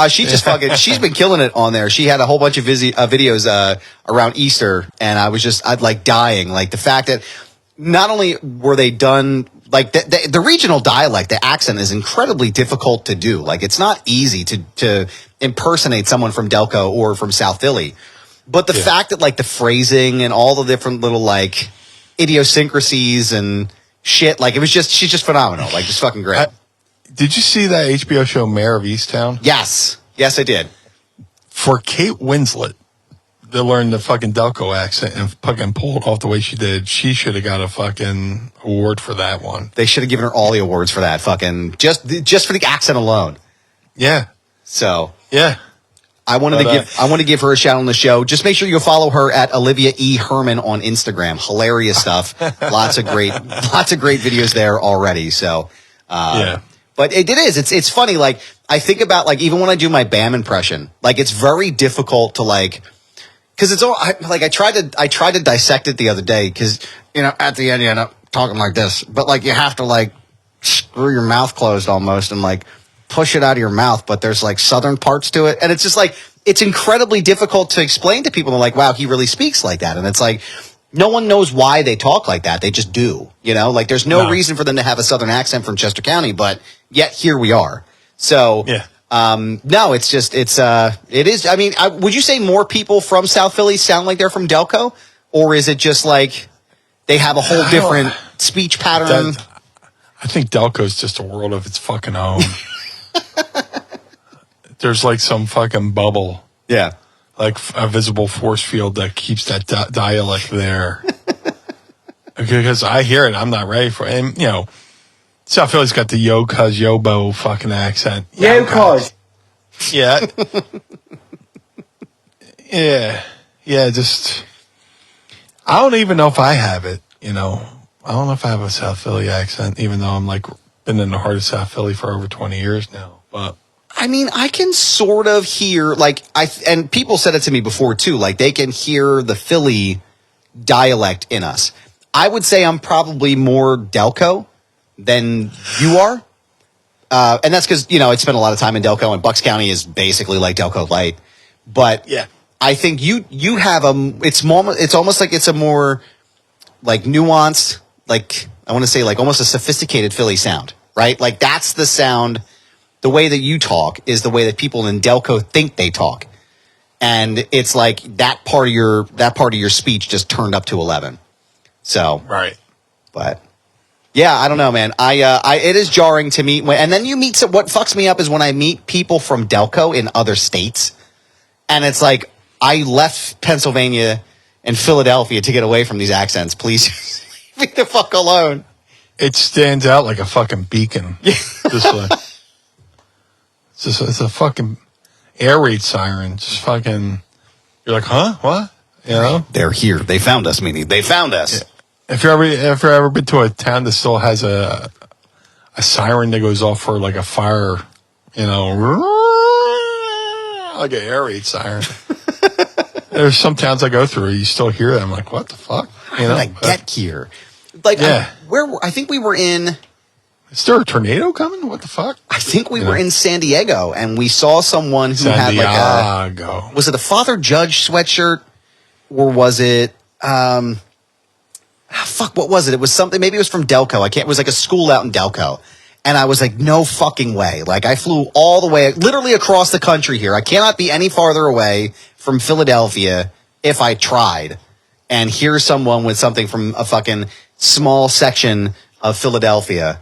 She's been killing it on there. She had a whole bunch of videos around Easter, and I'd like dying. Like the fact that not only were they done, like the regional dialect, the accent is incredibly difficult to do. Like it's not easy to impersonate someone from Delco or from South Philly. But the fact that like the phrasing and all the different little like idiosyncrasies and shit, like she's just phenomenal. Like just fucking great. Did you see that HBO show Mayor of Easttown? Yes, I did. For Kate Winslet to learn the fucking Delco accent and fucking pull it off the way she did, she should have got a fucking award for that one. They should have given her all the awards for that fucking just for the accent alone. Yeah. So yeah, I want to give her a shout on the show. Just make sure you follow her at Olivia E. Herman on Instagram. Hilarious stuff. lots of great videos there already. So yeah. But it's funny. Like I think about like even when I do my Bam impression, like it's very difficult to like. Because it's all like I tried to dissect it the other day because at the end you end up talking like this, but like you have to like screw your mouth closed almost and like push it out of your mouth, but there's like southern parts to it, and it's just like it's incredibly difficult to explain to people. They're like, wow, he really speaks like that, and it's like no one knows why they talk like that. They just do, like there's no reason for them to have a southern accent from Chester County, but yet here we are. So yeah. No, it is. I mean, would you say more people from South Philly sound like they're from Delco, or is it just like they have a whole different speech pattern? I think Delco's just a world of its fucking own. There's like some fucking bubble. Yeah. Like a visible force field that keeps that dialect there. Because I hear it. I'm not ready for it. And, South Philly's got the yo cuz yobo fucking accent. Yo cuz. Yeah. Yeah, just I don't even know if I have it, I don't know if I have a South Philly accent, even though I'm like been in the heart of South Philly for over 20 years now. But I mean, I can sort of hear, like, and people said it to me before too, like they can hear the Philly dialect in us. I would say I'm probably more Delco than you are. And that's because, I spent a lot of time in Delco, and Bucks County is basically like Delco Light. But yeah, I think you have it's almost like it's a more like nuanced, like I want to say like almost a sophisticated Philly sound, right? Like that's the sound. The way that you talk is the way that people in Delco think they talk. And it's like that part of your speech just turned up to 11. So, right. But yeah, I don't know, man. It is jarring to me. And then you meet what fucks me up is when I meet people from Delco in other states. And it's like, I left Pennsylvania and Philadelphia to get away from these accents. Please leave me the fuck alone. It stands out like a fucking beacon. Just like, it's a fucking air raid siren. Just fucking, you're like, huh? What? They're here. They found us, Meanie. They found us. Yeah. If you've ever been to a town that still has a siren that goes off for like a fire, like an air raid siren. There's some towns I go through, you still hear them. I'm like, what the fuck? How did I get here? Like, yeah. I think we were in. Is there a tornado coming? What the fuck? I think we were in San Diego, and we saw someone who had like a. Was it a Father Judge sweatshirt, or was it? Fuck, what was it? It was something. Maybe it was from Delco. It was like a school out in Delco, and I was like, no fucking way. Like I flew all the way, literally across the country here. I cannot be any farther away from Philadelphia if I tried. And here's someone with something from a fucking small section of Philadelphia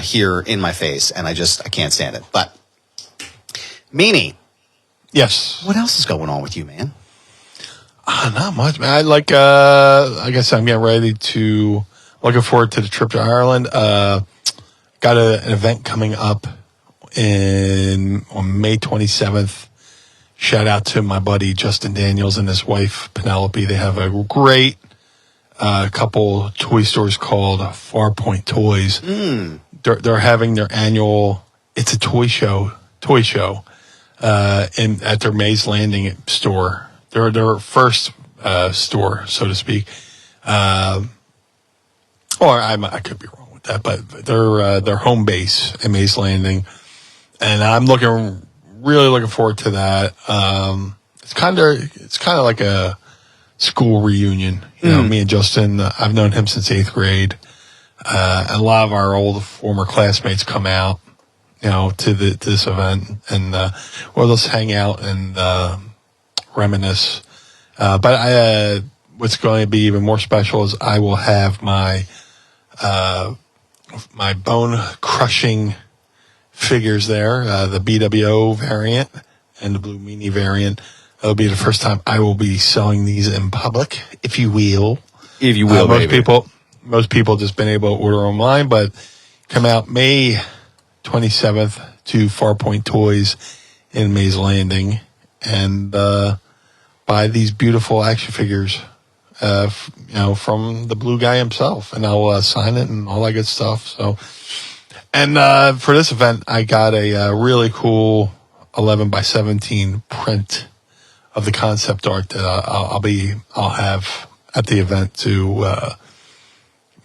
here in my face, and I can't stand it. But Meanie, yes, what else is going on with you, man? Not much, man. I guess I'm getting ready looking forward to the trip to Ireland. Got an event coming up on May 27th. Shout out to my buddy Justin Daniels and his wife Penelope. They have a great couple toy stores called Farpoint Toys. They're having their annual. It's a toy show at their Mays Landing store. Their first store, so to speak. Or I could be wrong with that, but their home base at Mays Landing, and I'm really looking forward to that. It's kind of like a school reunion. Me and Justin, I've known him since 8th grade. And a lot of our old former classmates come out, to this event, and we'll just hang out and reminisce. But what's going to be even more special is I will have my bone crushing figures there, the BWO variant and the Blue Meanie variant. It'll be the first time I will be selling these in public, if you will. If you will, most people just been able to order online, but come out May 27th to Farpoint Toys in Mays Landing and buy these beautiful action figures, from the blue guy himself, and I'll sign it and all that good stuff. So, and for this event, I got a really cool 11x17 print of the concept art that I'll have at the event to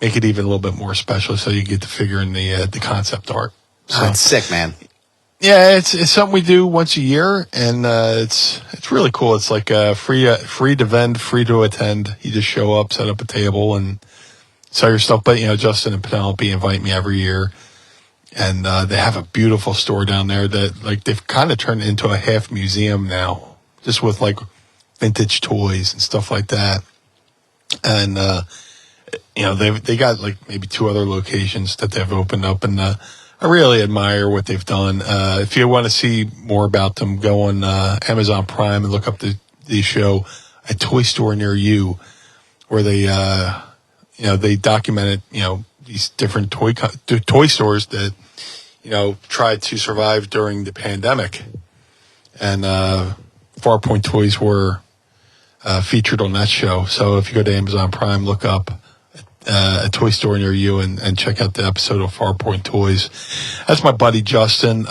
make it even a little bit more special, so you get the figure in the concept art. So, that's sick, man. Yeah, it's something we do once a year, and it's really cool. It's like free to vend, free to attend. You just show up, set up a table, and sell your stuff. But Justin and Penelope invite me every year, and they have a beautiful store down there that they've kind of turned into a half museum now, just with like vintage toys and stuff like that. And they got like maybe 2 other locations that they've opened up, and I really admire what they've done. If you want to see more about them, go on Amazon Prime and look up the show, A Toy Store Near You, where they documented, these different toy stores that, tried to survive during the pandemic. And Farpoint Toys were featured on that show. So if you go to Amazon Prime, look up a toy store near you and check out the episode of Farpoint Toys. That's my buddy Justin.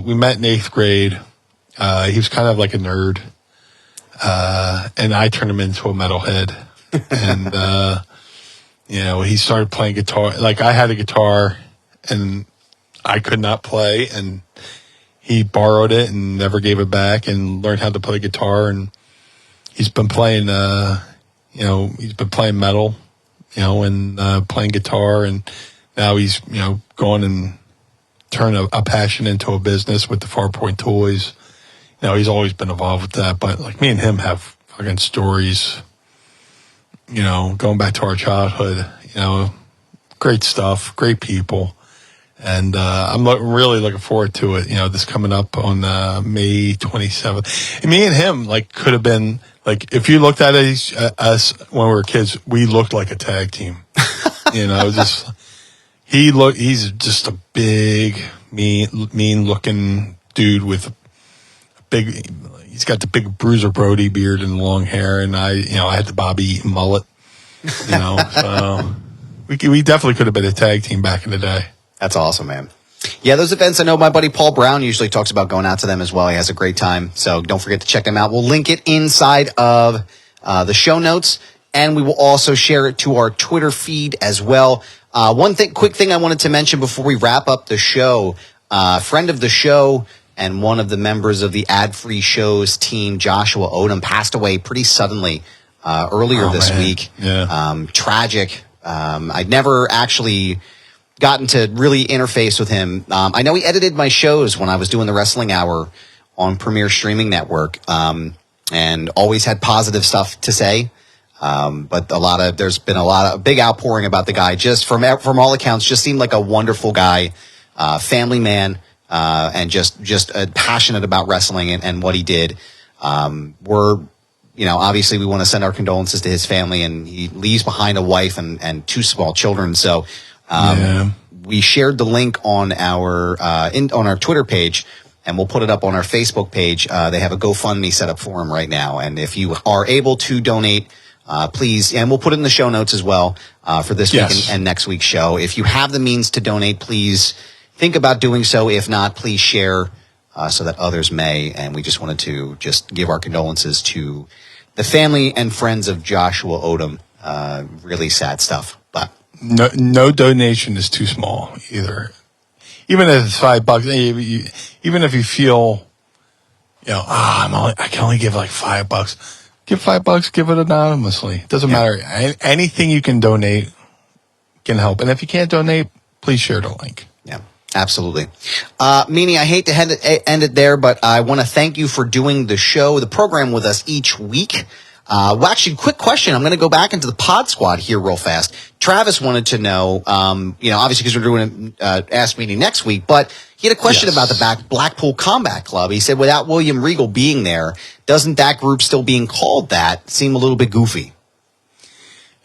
We met in 8th grade. He was kind of like a nerd. And I turned him into a metalhead. And, he started playing guitar. Like, I had a guitar and I could not play, and he borrowed it and never gave it back and learned how to play guitar. And he's been playing, he's been playing metal, and playing guitar. And now he's, gone and turned a passion into a business with the Farpoint Toys. He's always been involved with that. But, like, me and him have fucking stories, going back to our childhood, great stuff, great people. And I'm really looking forward to it, this coming up on May 27th. And me and him, like, could have been, like, if you looked at us when we were kids, we looked like a tag team. He's just a big, mean looking dude with he's got the big Bruiser Brody beard and long hair, and I had the Bobby Eaton mullet, so we definitely could have been a tag team back in the day. That's awesome, man. Yeah, those events, I know my buddy Paul Brown usually talks about going out to them as well. He has a great time, so don't forget to check them out. We'll link it inside of the show notes, and we will also share it to our Twitter feed as well. Quick thing I wanted to mention before we wrap up the show, friend of the show and one of the members of the Ad-Free Shows team, Joshua Odom, passed away pretty suddenly earlier this week. Yeah. Tragic. I'd never actually gotten to really interface with him. I know he edited my shows when I was doing the Wrestling Hour on Premier Streaming Network, and always had positive stuff to say. But there's been a big outpouring about the guy. Just from all accounts, just seemed like a wonderful guy, family man, and just passionate about wrestling and what he did. Obviously we want to send our condolences to his family, and he leaves behind a wife and 2 small children. So, we shared the link on our Twitter page, and we'll put it up on our Facebook page. They have a GoFundMe set up for him right now. And if you are able to donate, please, and we'll put it in the show notes as well, for this week and next week's show. If you have the means to donate, please think about doing so. If not, please share, so that others may. And we just wanted to just give our condolences to the family and friends of Joshua Odom. Really sad stuff, but no donation is too small either. Even if it's $5, even if you feel, I can only give like $5. Give $5, give it anonymously. It doesn't matter. Anything you can donate can help. And if you can't donate, please share the link. Yeah, absolutely. Meanie, I hate to end it there, but I want to thank you for doing the program with us each week. Actually, quick question. I'm going to go back into the pod squad here real fast. Travis wanted to know, obviously because we're doing Ask Meanie next week, but he had a question about the Blackpool Combat Club. He said, without William Regal being there, doesn't that group still being called that seem a little bit goofy?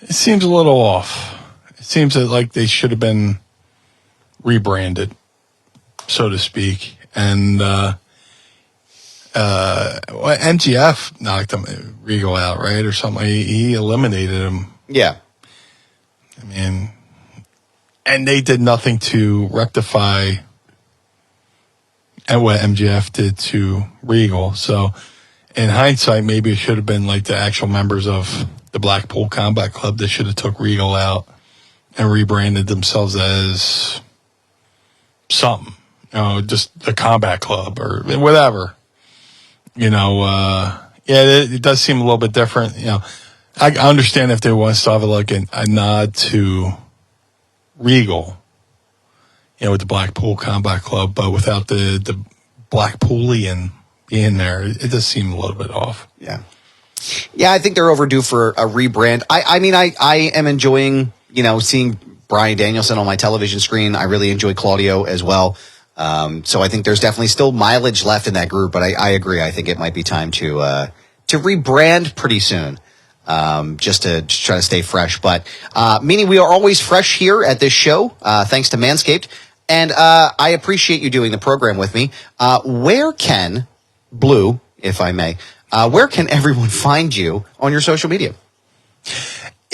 It seems a little off. It seems that like they should have been rebranded, so to speak. And MGF knocked Regal out, right, or something. He eliminated him. Yeah. I mean, and they did nothing to rectify what MGF did to Regal. So, in hindsight, maybe it should have been like the actual members of the Blackpool Combat Club that should have took Regal out and rebranded themselves as something, just the Combat Club or whatever. It does seem a little bit different. I understand if they want to have like a nod to Regal, with the Blackpool Combat Club, but without the Blackpoolian being there, it does seem a little bit off. Yeah. Yeah, I think they're overdue for a rebrand. I am enjoying, seeing Bryan Danielson on my television screen. I really enjoy Claudio as well. So I think there's definitely still mileage left in that group, but I agree. I think it might be time to rebrand pretty soon. Just to try to stay fresh. But, Meanie, we are always fresh here at this show, thanks to Manscaped. And, I appreciate you doing the program with me. Where can, Blue, if I may, where can everyone find you on your social media?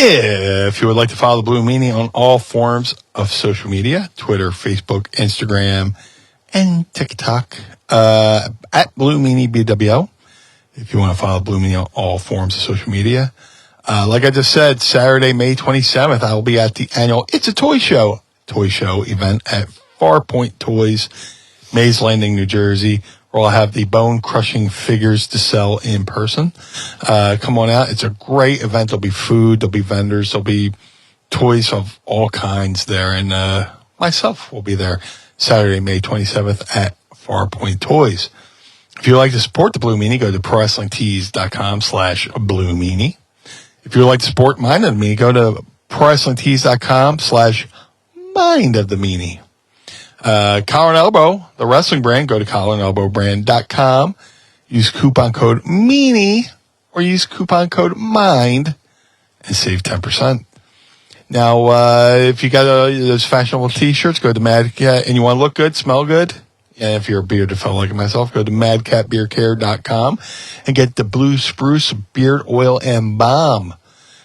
If you would like to follow the Blue Meanie on all forms of social media, Twitter, Facebook, Instagram, and TikTok, at Blue Meanie BWO. If you want to follow Blue Meanie on all forms of social media. Like I just said, Saturday, May 27th, I will be at the annual It's a Toy Show event at Farpoint Toys, Mays Landing, New Jersey, where I'll have the bone-crushing figures to sell in person. Come on out. It's a great event. There'll be food. There'll be vendors. There'll be toys of all kinds there. And myself will be there Saturday, May 27th at Farpoint Toys. If you'd like to support the Blue Meanie, go to ProWrestlingTees.com/Blue Meanie. If you'd like to support Mind of the Meanie, go to ProWrestlingTees.com/Mind of the Meanie. Collar and Elbow, the wrestling brand, go to collarandelbowbrand.com. Use coupon code MEANIE or use coupon code MIND and save 10%. Now, if you got those fashionable t-shirts, go to Mad Cat and you want to look good, smell good. And if you're a bearded fellow like myself, go to madcatbeardcare.com and get the Blue Spruce Beard Oil and Balm.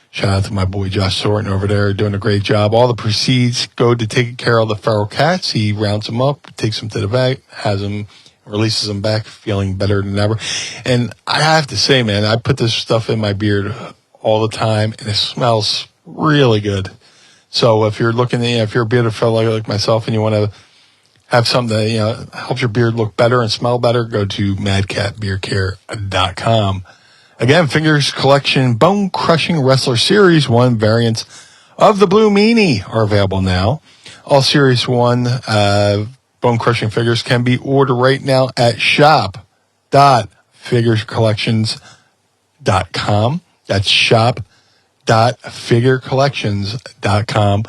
Shout out to my boy Josh Thornton over there doing a great job. All the proceeds go to taking care of the feral cats. He rounds them up, takes them to the vet, has them, releases them back, feeling better than ever. And I have to say, man, I put this stuff in my beard all the time, and it smells really good. So if you're looking, if you're a bearded fellow like myself and you want to have something that helps your beard look better and smell better, go to madcatbeardcare.com. Again, Figures Collection Bone Crushing Wrestler Series 1 variants of the Blue Meanie are available now. All Series 1 Bone Crushing figures can be ordered right now at shop.figurecollections.com. That's shop.figurecollections.com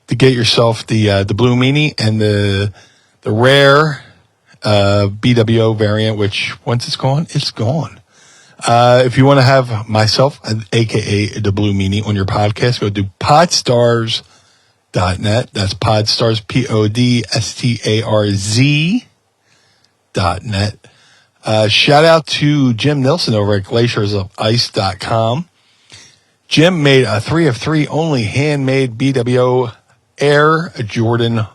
to get yourself the Blue Meanie and the rare BWO variant, which once it's gone, it's gone. If you want to have myself, a.k.a. the Blue Meanie, on your podcast, go to podstars.net. That's Podstars, PODSTARZ.net. Shout out to Jim Nilsson over at glaciersofIce.com. Jim made a 3 of 3 only handmade BWO Air Jordan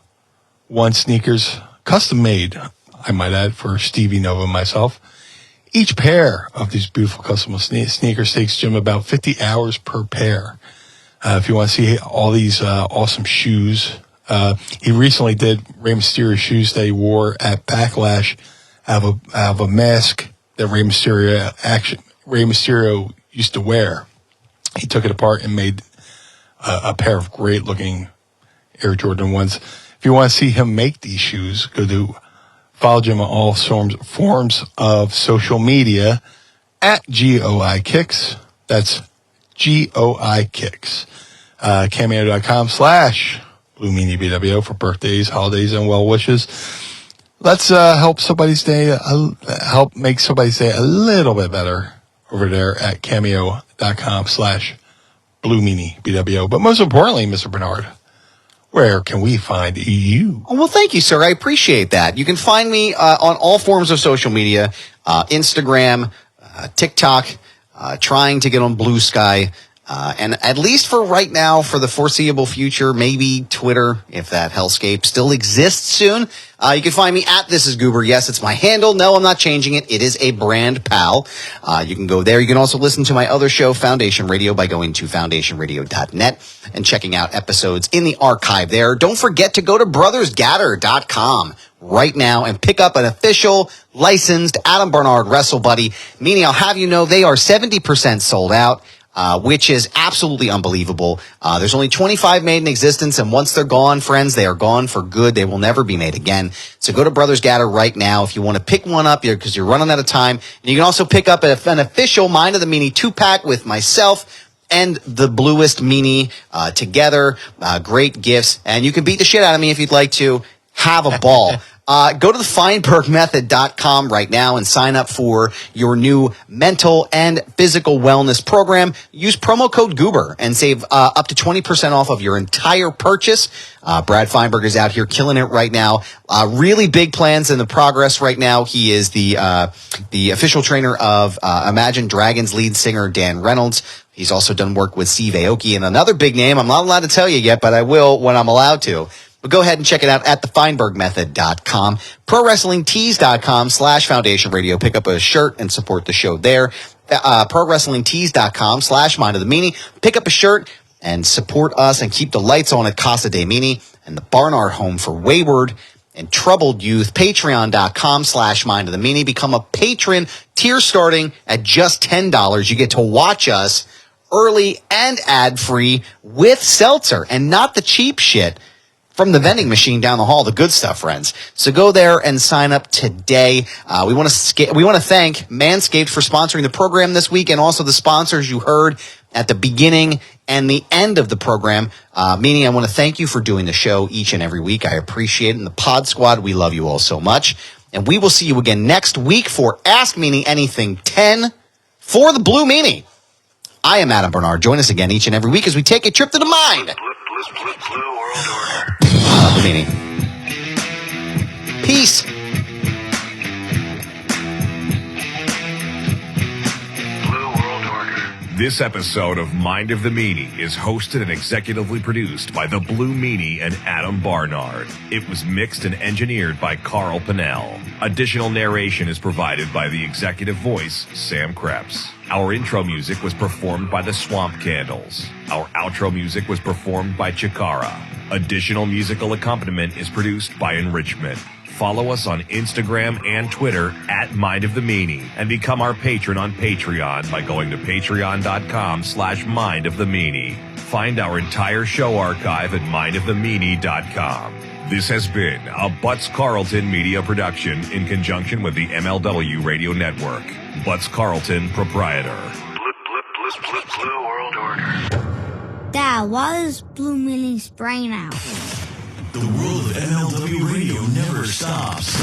1 sneakers, custom made, I might add, for Stevie Nova and myself. Each pair of these beautiful custom sneakers takes Jim about 50 hours per pair. If you want to see all these awesome shoes, he recently did Rey Mysterio shoes that he wore at Backlash. I have a mask that Rey Mysterio used to wear. He took it apart and made a pair of great looking Air Jordan 1s. If you want to see him make these shoes, go to follow Jim on all forms of social media at GOI Kicks. That's GOI Kicks. Cameo.com/Blue Meanie BWO for birthdays, holidays, and well wishes. Let's help make somebody's day a little bit better over there at Cameo.com/Blue Meanie BWO. But most importantly, Mr. Barnard, where can we find you? Oh, well, thank you, sir. I appreciate that. You can find me on all forms of social media, Instagram, TikTok, trying to get on Blue Sky, and at least for right now, for the foreseeable future, maybe Twitter, if that hellscape still exists soon. You can find me at This Is Goober. Yes, it's my handle. No, I'm not changing it. It is a brand pal. You can go there. You can also listen to my other show, Foundation Radio, by going to foundationradio.net and checking out episodes in the archive there. Don't forget to go to brothersgaddor.com right now and pick up an official, licensed Adam Barnard Wrestle Buddy. Meaning, I'll have you know, they are 70% sold out. Which is absolutely unbelievable. There's only 25 made in existence, and once they're gone, friends, they are gone for good. They will never be made again. So go to Brothers Gaddor right now if you want to pick one up here, because you're running out of time. And you can also pick up an official Mind of the Meanie 2-pack with myself and the Bluest Meanie together. Great gifts. And you can beat the shit out of me if you'd like to. Have a ball. Go to the FeinbergMethod.com right now and sign up for your new mental and physical wellness program. Use promo code Goober and save up to 20% off of your entire purchase. Brad Feinberg is out here killing it right now. Really big plans in the progress right now. He is the official trainer of Imagine Dragons lead singer Dan Reynolds. He's also done work with Steve Aoki and another big name. I'm not allowed to tell you yet, but I will when I'm allowed to. But go ahead and check it out at thefeinbergmethod.com. ProWrestlingTees.com/Foundation Radio. Pick up a shirt and support the show there. ProWrestlingTees.com/Mind of the Meanie. Pick up a shirt and support us and keep the lights on at Casa DeMeanie and the Barnard Home for Wayward and Troubled Youth. Patreon.com/Mind of the Meanie. Become a patron, tier starting at just $10. You get to watch us early and ad-free with seltzer and not the cheap shit from the vending machine down the hall, the good stuff, friends. So go there and sign up today. We want to thank Manscaped for sponsoring the program this week, and also the sponsors you heard at the beginning and the end of the program. Meanie, I want to thank you for doing the show each and every week. I appreciate it. And the Pod Squad, we love you all so much. And we will see you again next week for Ask Meanie Anything 10 for the Blue Meanie. I am Adam Barnard. Join us again each and every week as we take a trip to the mind. Blue World Order. The Meanie. Peace. Blue World Order. This episode of Mind of the Meanie is hosted and executively produced by the Blue Meanie and Adam Barnard. It was mixed and engineered by Carl Pinnell. Additional narration is provided by the executive voice, Sam Krebs. Our intro music was performed by the Swamp Candles. Our outro music was performed by Chikara. Additional musical accompaniment is produced by Enrichment. Follow us on Instagram and Twitter at Mind of the Meanie and become our patron on Patreon by going to patreon.com/Mind of the Meanie. Find our entire show archive at mindofthemeanie.com. This has been a Butts Carlton media production in conjunction with the MLW Radio Network. Butts Carlton, proprietor. Blue World Order. Dad, why is Blue Meanie's brain out? The world of MLW Radio never stops.